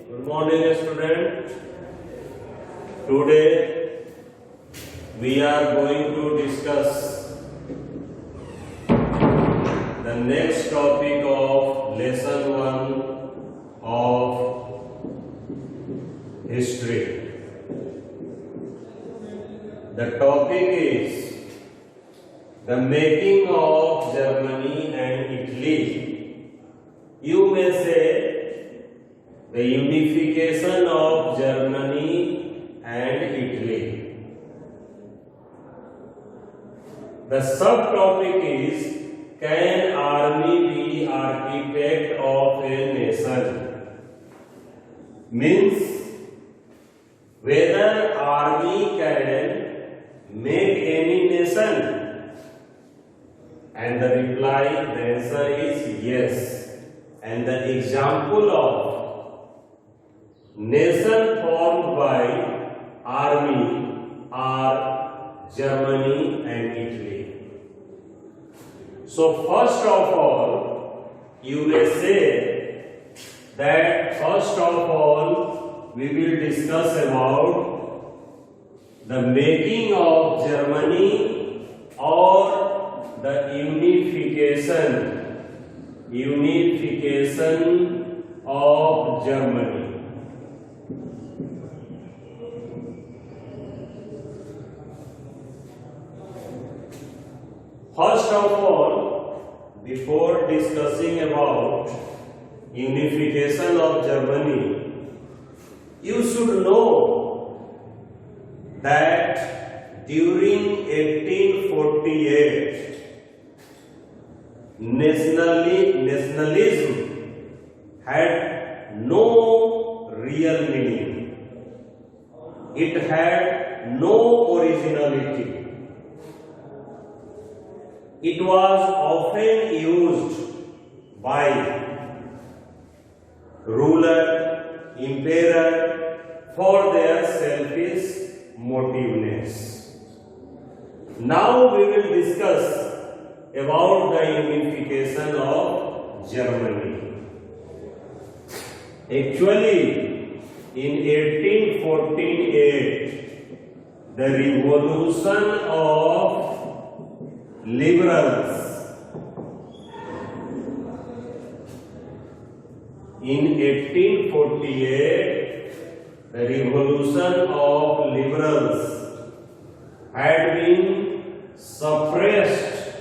Good morning, student. Today we are going to discuss the next topic of lesson 1 of history. The topic is the making of Germany and Italy. You may say the unification of Germany and Italy. The subtopic is, can army be architect of a nation? Means whether army can make any nation? And the reply, the answer is yes. And the example of nation formed by army are Germany and Italy. So first of all, you may say that first of all we will discuss about the making of Germany or the unification of Germany. First of all, before discussing about unification of Germany, you should know that during 1848, nationalism had no real meaning. It had no originality. It was often used by ruler, emperor for their selfish motiveness. Now we will discuss about the unification of Germany. Actually, in 1848, the revolution of liberals. In 1848, the revolution of liberals had been suppressed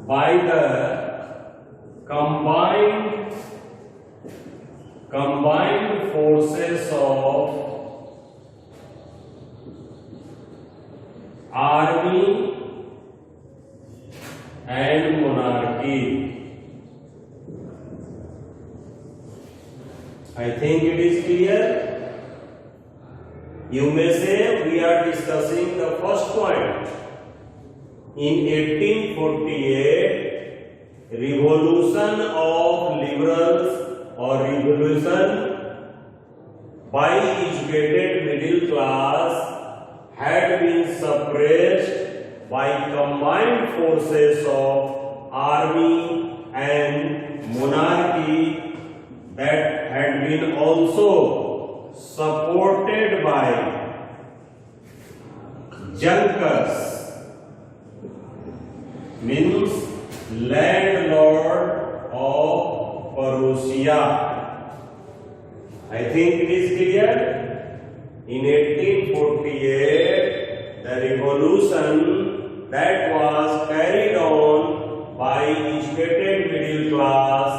by the combined forces of army and monarchy. I think it is clear. You may say we are discussing the first point. In 1848, revolution of liberals or revolution by educated middle class had been suppressed by combined forces of army and monarchy that had been also supported by Junkers, means landlord of Prussia. I think it is clear. In 1848, the revolution that was carried on by educated middle class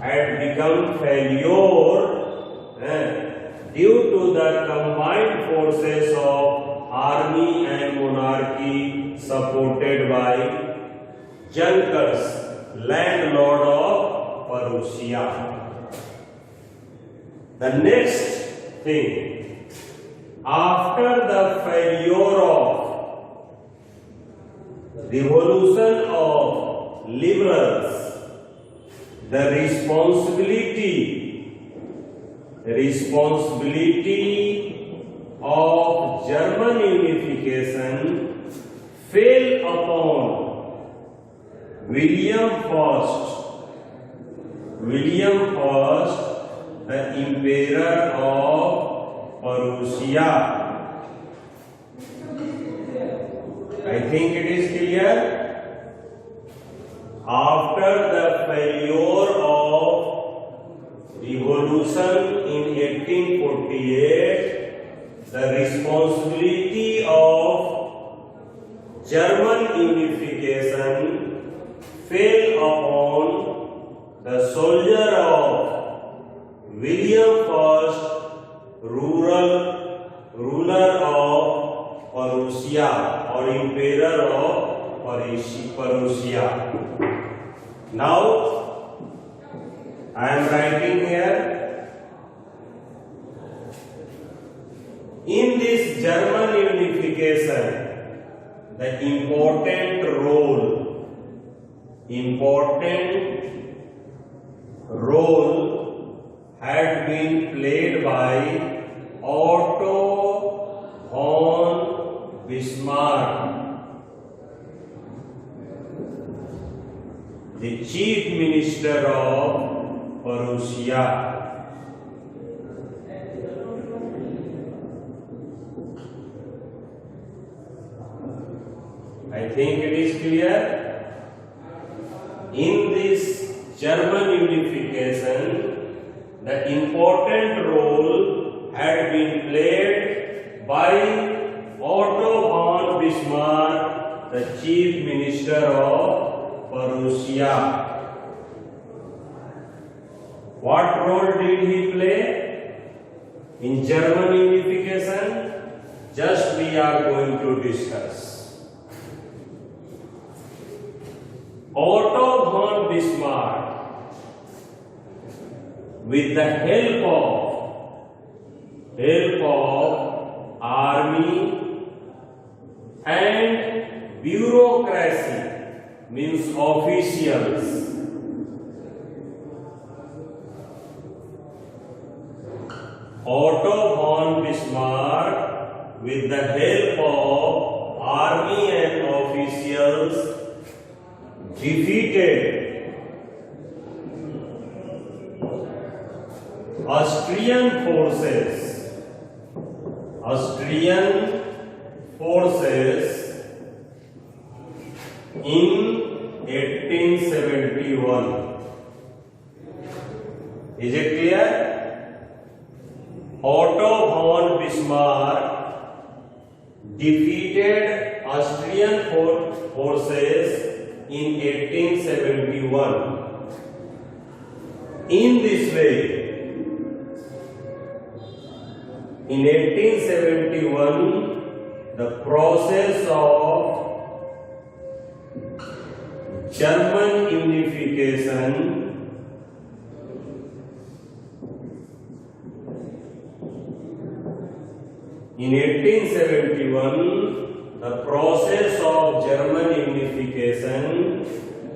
had become failure due to the combined forces of army and monarchy supported by Junkers, landlord of Prussia. The next thing, after the failure of revolution of liberals, the responsibility of German unification fell upon William I William I, the Emperor of Prussia. I think it is clear. After the failure of revolution in 1848, the responsibility of German unification fell upon the soldier of William I, ruler of Prussia or Emperor of Prussia. Now I am writing here, in this German unification, the important role had been played by Otto von Bismarck, the chief minister of Prussia. I think it is clear. In this German unification, the important role had been played by Otto von Bismarck, the chief minister of Prussia. What role did he play in German unification? Just we are going to discuss. Otto von Bismarck, with the help of army and bureaucracy, means officials, Otto von Bismarck, with the help of army and officials, defeated Austrian forces in 1871. Is it clear? Otto von Bismarck defeated Austrian forces in 1871. In this way, in 1871, the process of German unification in 1871, the process of German unification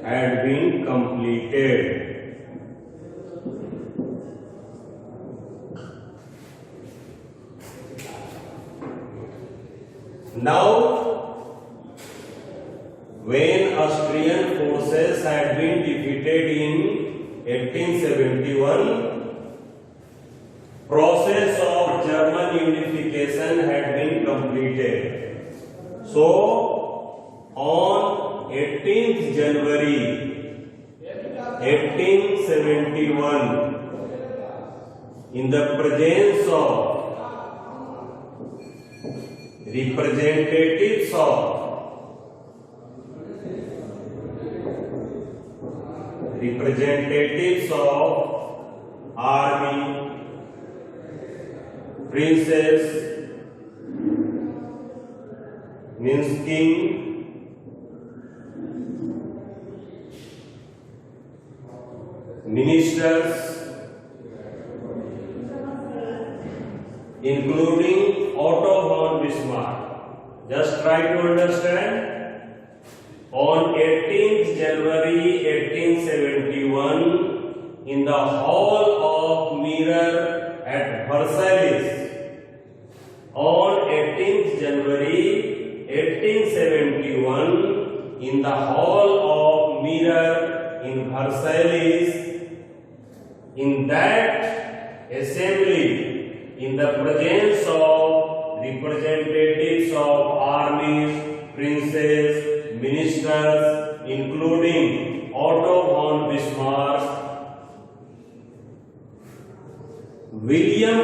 had been completed. Now, when Austrian forces had been defeated in 1871, process of German unification had been completed. So, on 18th January 1871, in the presence of representatives of army, princes, means king, ministers, including Otto von Bismarck. Just try to understand. On 18th January 1871, in the Hall of Mirror at Versailles, on 18th January 1871, in the Hall of Mirror in Versailles, In that assembly, in the presence of representatives of armies, princes, ministers, including Otto von Bismarck, William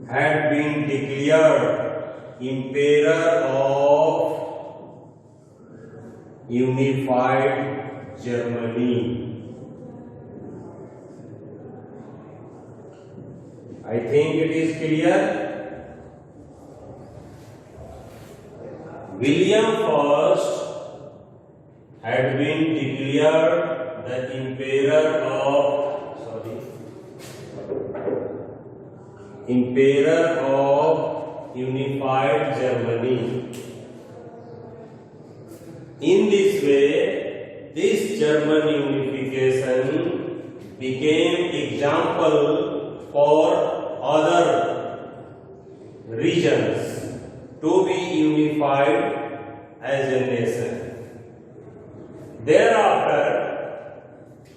I had been declared Emperor of Unified Germany. I think it is clear. William I had been declared the Emperor of Unified Germany. In this way, this German unification became example for other regions to be unified as a nation. Thereafter,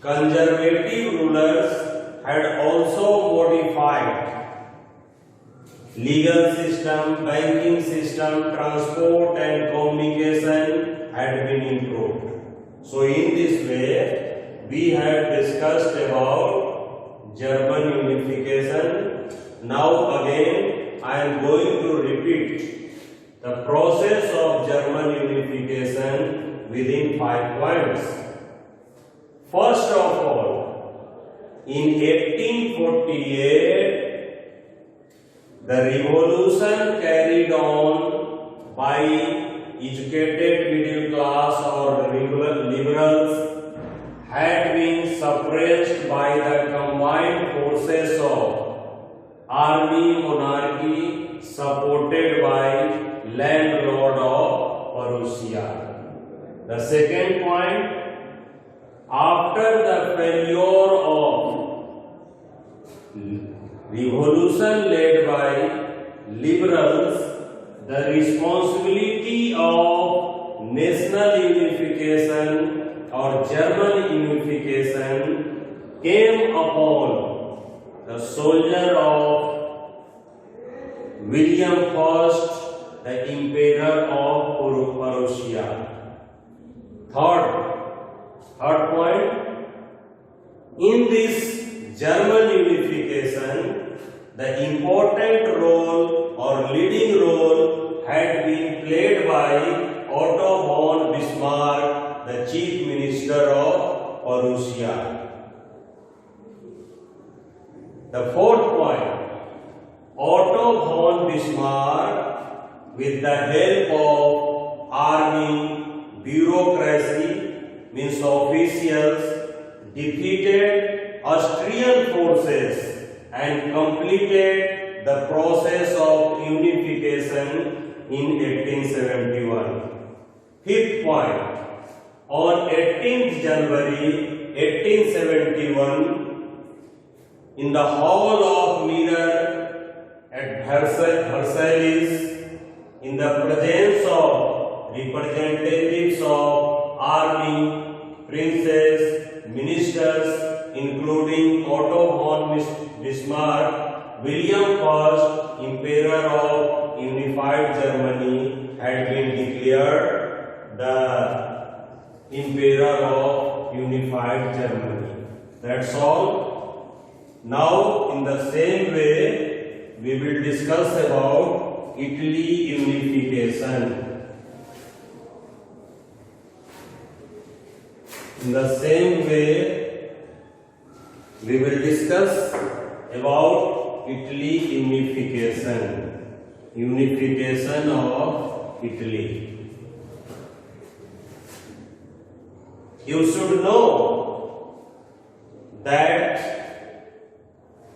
conservative rulers had also modified legal system, banking system, transport and communication had been improved. So in this way, we have discussed about German unification. Now again, I am going to repeat the process of German unification within 5 points. First of all, in 1848, the revolution carried on by educated middle class or liberals had been suppressed by the combined forces of army monarchy supported by landlord of Prussia. The second point, after the failure of revolution led by liberals, the responsibility of national unification or German unification came upon the soldier of William I, the Emperor of Prussia. Third point, in this German unification, the important role or leading role had been played by Otto von Bismarck, the Chief Minister of Prussia. The fourth point, Otto von Bismarck, with the help of army, bureaucracy, means officials, defeated Austrian forces and completed the process of unification in 1871. Fifth point, on 18th January 1871, in the Hall of Mirror at Versailles, in the presence of representatives of army, princes, ministers, including Otto von Bismarck, William I, Emperor of Unified Germany, had been declared the Emperor of Unified Germany. That's all. Now, in the same way, we will discuss about Italy unification. In the same way, we will discuss about Italy unification of Italy. You should know that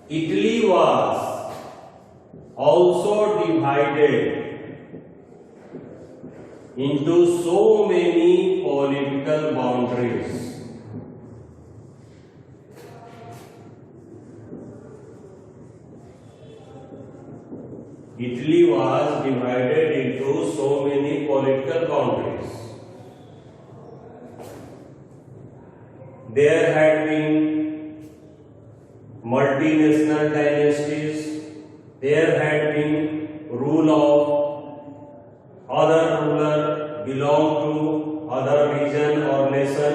Italy was also divided into so many political boundaries. Italy was divided into so many political boundaries. there had been multinational dynasties, there had been rule of other ruler belong to other region or nation.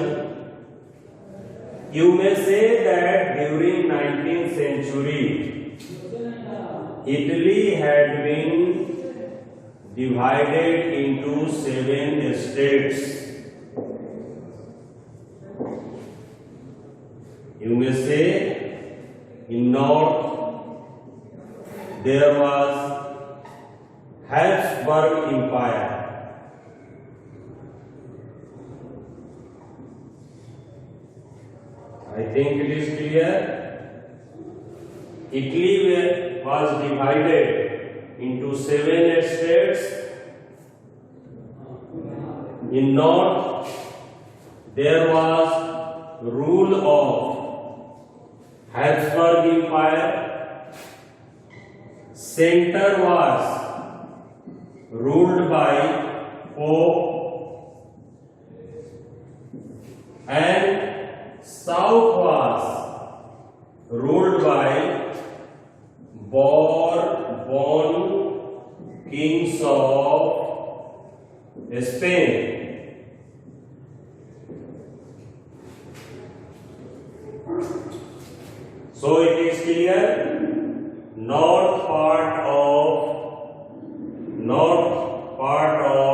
You may say that during 19th century, Italy had been divided into 7 states. You may say in north there was Habsburg Empire. I think it is clear. Italy was divided into 7 states. In north there was rule of Habsburg Empire. Center was ruled by Pope, and south was ruled by Bourbon kings of Spain. So it is clear, north part of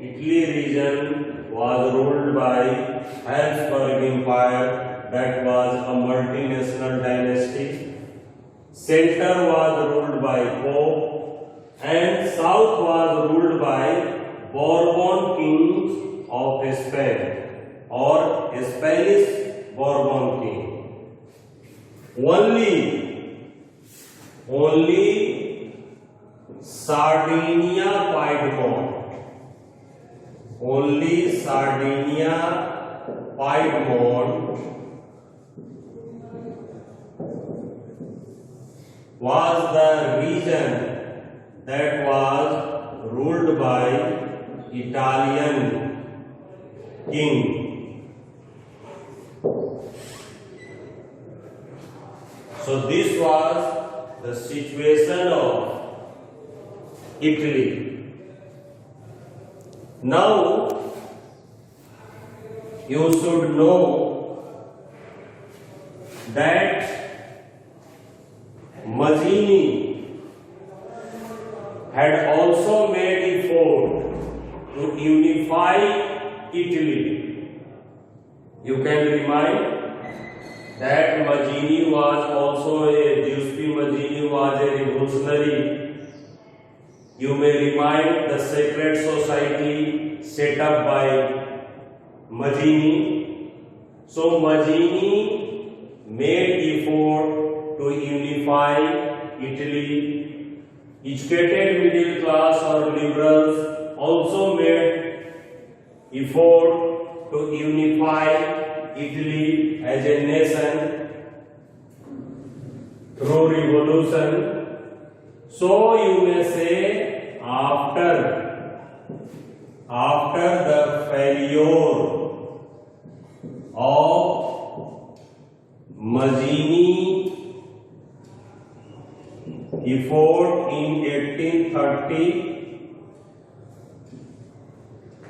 Italy region was ruled by Habsburg Empire, that was a multinational dynasty. Center was ruled by Pope, and south was ruled by Bourbon kings of Spain, or Spanish Bourbon king. Only Sardinia Piedmont, was the region that was ruled by Italian king. So this was the situation of Italy. Now you should know that Mazzini had also made effort to unify Italy. You can remind that Mazzini was also Giuseppe Mazzini was a revolutionary. You may remind the secret society set up by Mazzini. So Mazzini made effort to unify Italy. Educated middle class or liberals also made effort to unify Italy as a nation through revolution. So you may say after the failure of Mazzini effort in 1830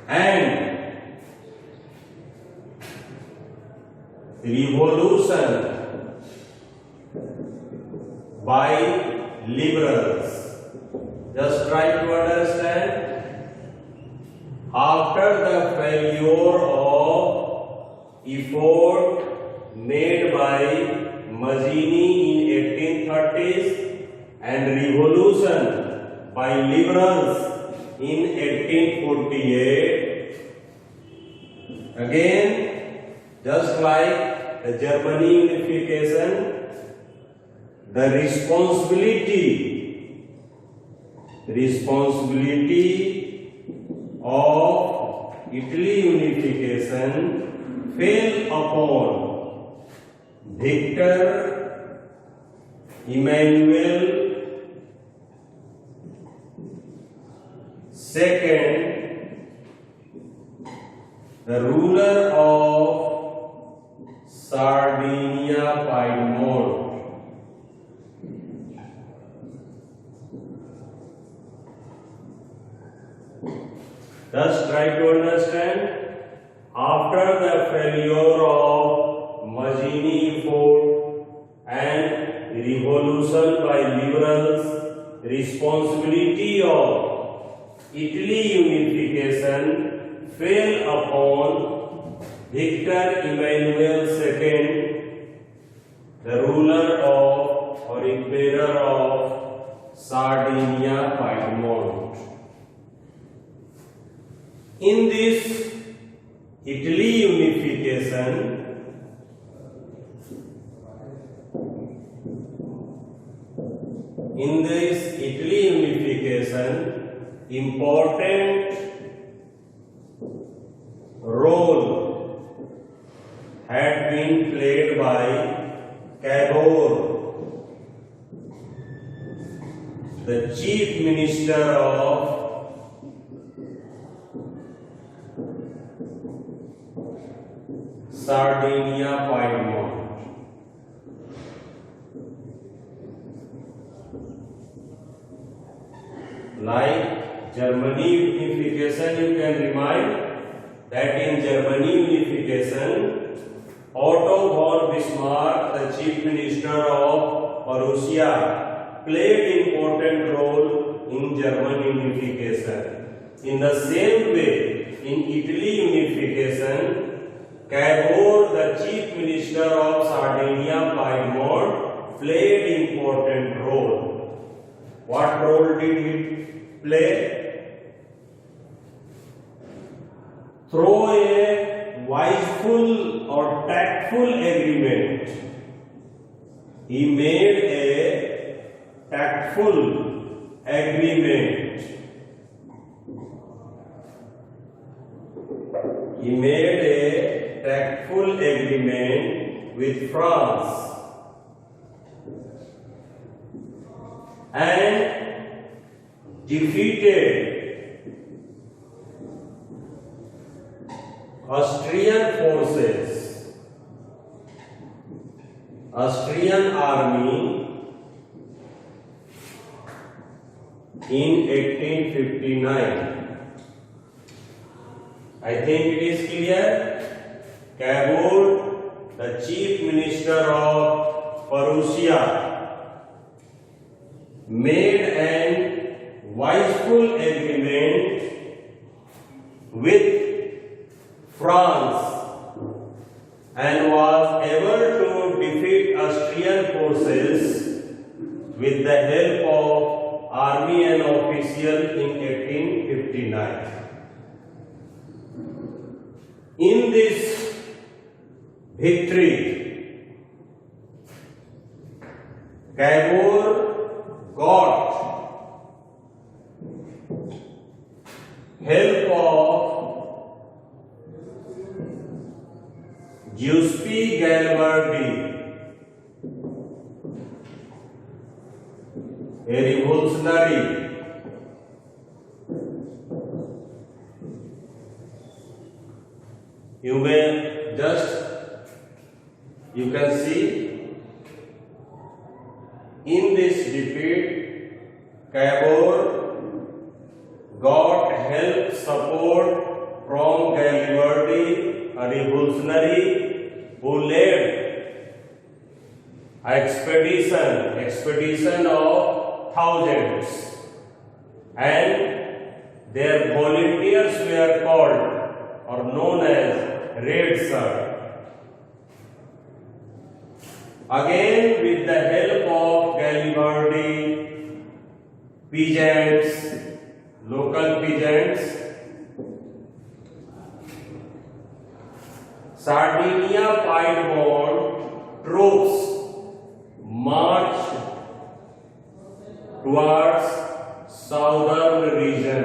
and revolution by liberals. Just try to understand. After the failure of effort made by Mazzini in 1830s and revolution by liberals in 1848, again, just like the Germany unification, the responsibility of Italy unification fell upon Victor Emmanuel II, the ruler of Sardinia Piedmont. Thus try to understand, after the failure of Mazzini fort and revolution by liberals, responsibility of Italy unification fell upon Victor Emmanuel II, the ruler of or emperor of Sardinia Piedmont. In this Italy unification, important role had been played by Cavour, the chief minister of Sardinia Piedmont. Like Germany unification, you can remind that in Germany unification, Otto von Bismarck, the chief minister of Prussia, played important role in German unification. In the same way, in Italy unification, Cavour, the chief minister of Sardinia Piedmont, played important role. What role did he play? Through a wiseful or tactful agreement, he made a tactful agreement. He made a tactful agreement with France and defeated Austrian forces, Austrian army in 1859. I think it is clear. Cavour, the chief minister of Prussia, made an wiseful agreement with France and was able to defeat Austrian forces with the help of army and officials in 1859. In this victory, Cavour got help of Giuseppe Garibaldi, a revolutionary. You can see in this defeat, Cavour got help, support from Garibaldi, a revolutionary who led expedition of thousands, and their volunteers were called or known as Red Shirt. Again, with the help of Garibaldi, peasants, local peasants, Sardinia Piedmont troops marched towards southern region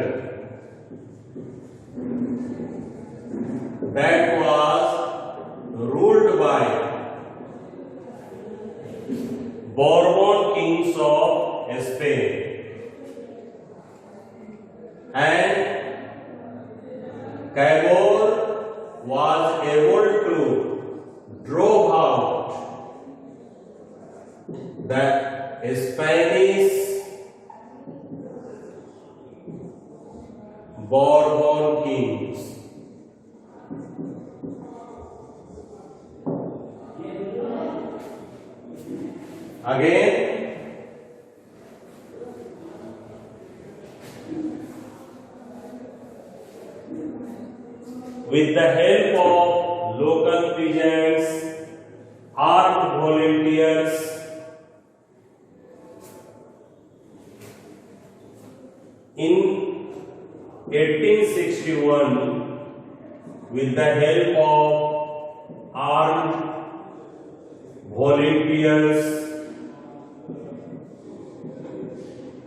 that was ruled by Bourbon kings of Spain, and Cavour was able to drove the Spanish Bourbon kings. Again, with the help of local peasants, armed volunteers, in 1861, with the help of armed volunteers,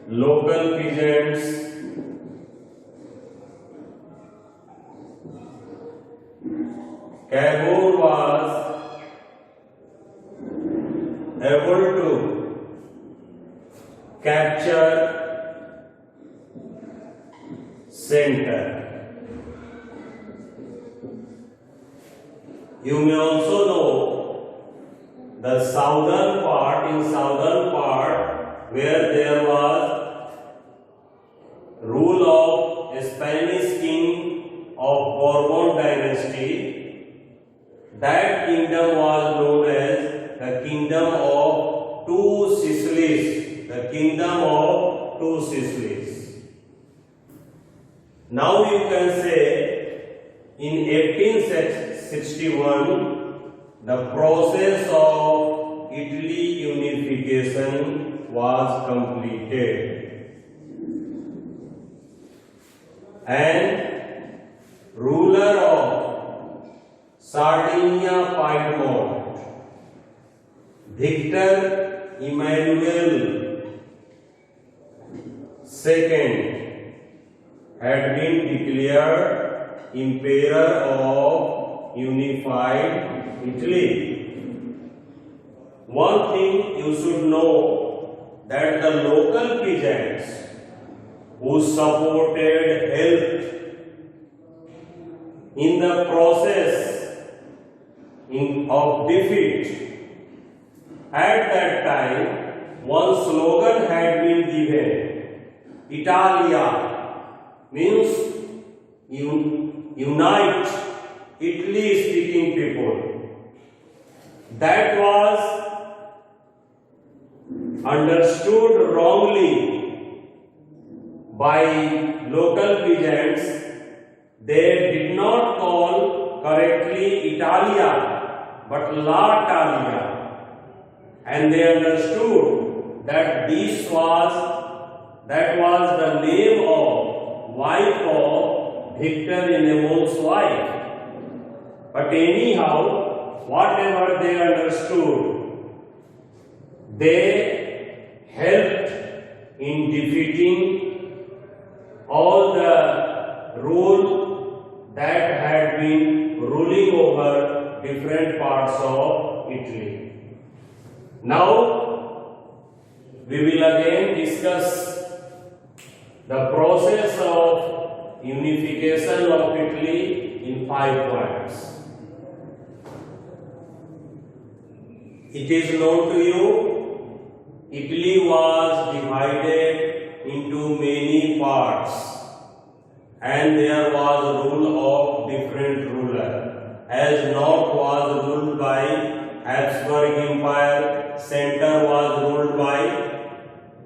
local peasants, Cavour was able to capture center. You may also know the southern part where there was rule of Spanish king of Bourbon dynasty. That kingdom was known as the Kingdom of Two Sicilies. The Kingdom of Two Sicilies. Now you can say in 1861 the process of Italy unification was completed and ruler of Sardinia Piedmont, Victor Emmanuel II, had been declared Emperor of unified Italy. One thing you should know, that the local peasants who supported, helped in the process of defeat, at that time one slogan had been given, Italia, means unite Italy speaking people. That was understood wrongly by local peasants. They did not call correctly Italia but La Italia, and they understood that that was the name of wife of Victor Emmanuel's wife. But anyhow, whatever they understood, they helped in defeating all the rule that had been ruling over different parts of Italy. Now we will again discuss the process of unification of Italy in 5 points. It is known to you, Italy was divided into many parts and there was rule of different ruler. As north was ruled by Habsburg Empire, center was ruled by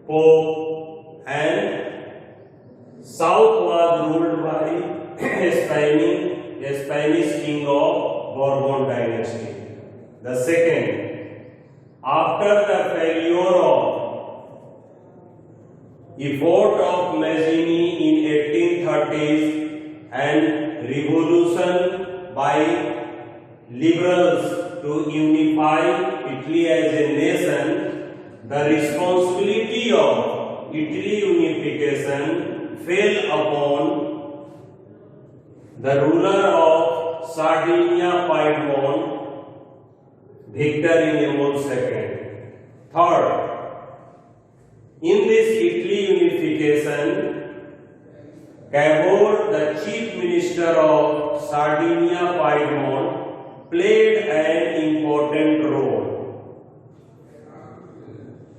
Pope, and south was ruled by Spanish king of Bourbon dynasty. The second, after the failure of effort of Mazzini in 1830s and revolution by liberals to unify Italy as a nation, the responsibility of Italy unification fell upon the ruler of Sardinia Piedmont, Victor Emmanuel II. Third, in this Italy unification, Cavour, the chief minister of Sardinia Piedmont, played an important role.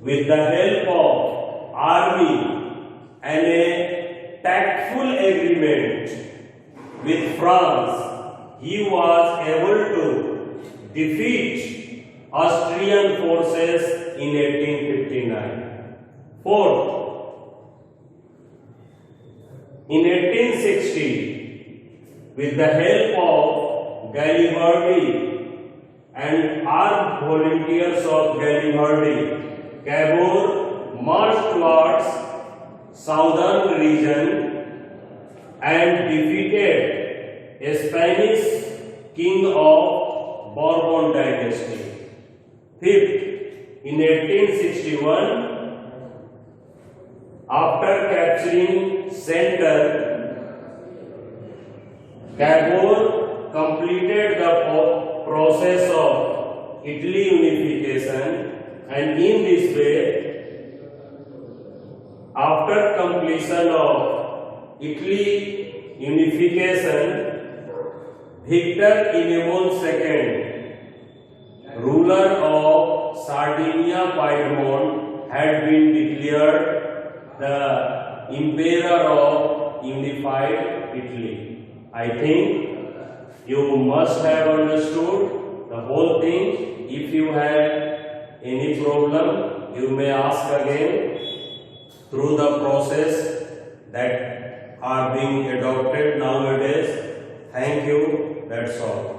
with the help of army and a tactful agreement with France, he was able to defeat Austrian forces in 1859. Fourth, in 1860, with the help of Garibaldi and armed volunteers of Garibaldi, Cavour marched towards southern region and defeated a Spanish king of Bourbon dynasty. Fifth, in 1861, after capturing Center, Cavour completed the process of Italy unification, and in this way, after completion of Italy unification, Victor Emmanuel II, ruler of Sardinia Piedmont, had been declared the Emperor of unified Italy. I think you must have understood the whole thing. If you have any problem, you may ask again through the process that are being adopted nowadays. Thank you. That's all.